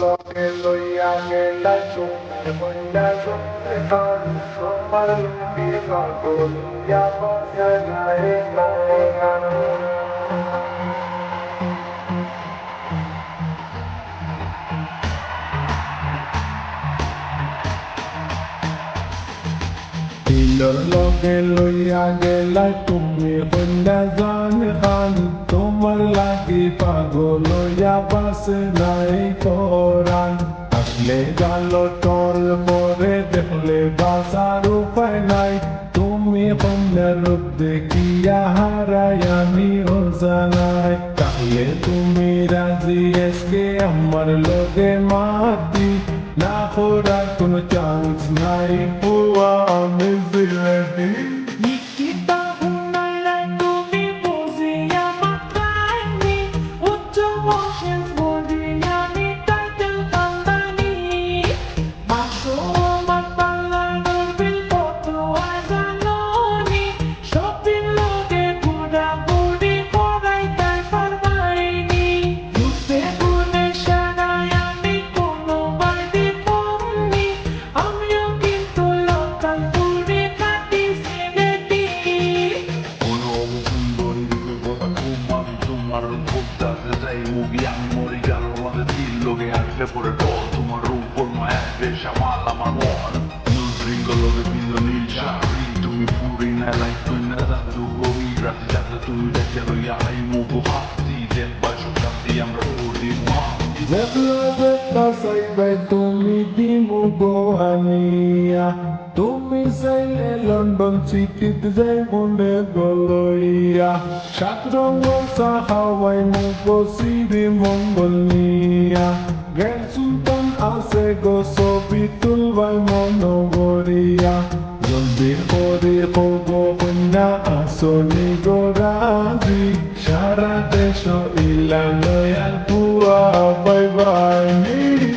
loke loya gela chumne banda chumne khan somar lupi kagol ya baya nae loke loya gela chumne banda chumne khan somar lupi kagol ya baya nae koran le galo tol more dekhle basar upay nai tumi pamne rup dekhiya harayani ozanai tahle tumi razi eske amar loge mati na khorar kono chance nai hua ami ready Nikita hunala tumi buziya matrani Ucca washes bodiyani title kandani Masho matpalanur bil photo azanoni Shopping loge guda gudi korai tai farmaini Yute gune shanayani kono baidi pomni Amyo kintu local foodie kati sineti তোমার ভোক্তা যাই মুগি আমি মরি গেল আমাদের দিল লোকে আসলে পরে ডল তোমার উপর মায়া বেশ আমার আমার মন নিউজ রিঙ্গল লোকে বিন্দু নীল শাড়ি তুমি পুরি না লাইক তুই না জানতো গভীর রাতে যাতে তুমি দেখে লইয়া আই মুগো হাতি দেন বাসো শান্তি আমরা পড়ি মহান Zebla sai bai tumi di mugohania Tumi sai le London City zai munde goloia Shatrongo sa Hawaii mugo sidi Mongolia Gen Sultan ase go sobitul vai monogoria Joldi khori khogo hunna asoni gorazi Shara desho ila loyal pua bye bye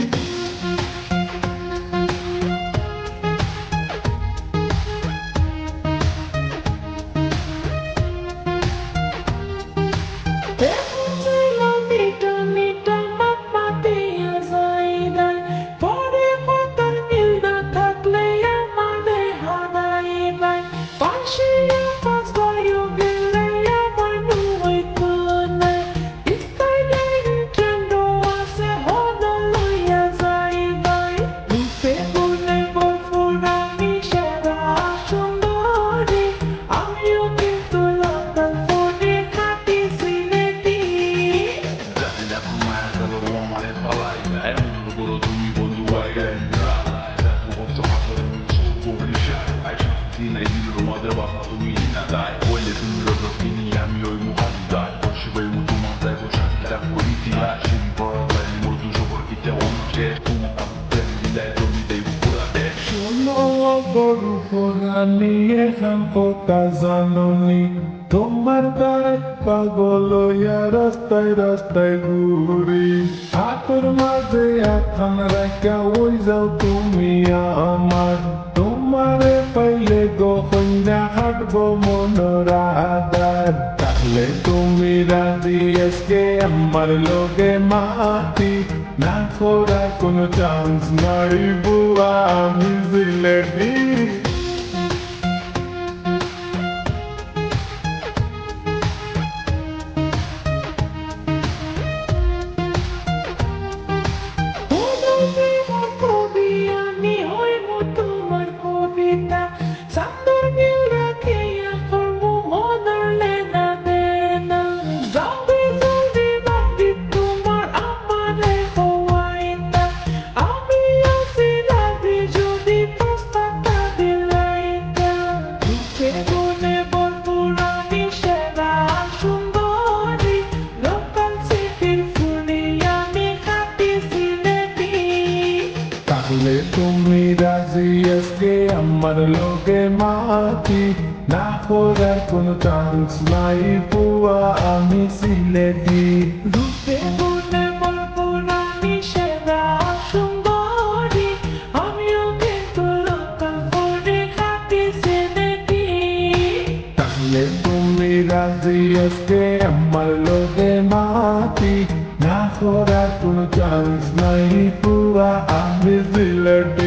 গরু পোড়ানি এখান কোথা জাননি তোমার গায়ে পাগল হইয়া রাস্তায় রাস্তায় ঘুরি হাতের মাঝে এখন রাখা ওই যাও তুমি আমার তোমারে পাইলে গো কন্যা হাঁটবো মনোরাধার তাহলে তুমি রাজি আজকে আমার লোকে মাটি না করার কোনো চান্স নাই বুয়া আমি জিলেটি তুমি রাজি আজকে আমার লোকে মাটি না করার কোনো চান্স নাই বুয়া আমি সিলেটি রূপে গুণে বলপুরানি সেরা সুন্দরী আমিও কিন্তু লোকাল করে খাটি সিলেটি তাহলে তুমি রাজি আজকে আমার লোকে মাটি না করার কোনো chans naipua amizilete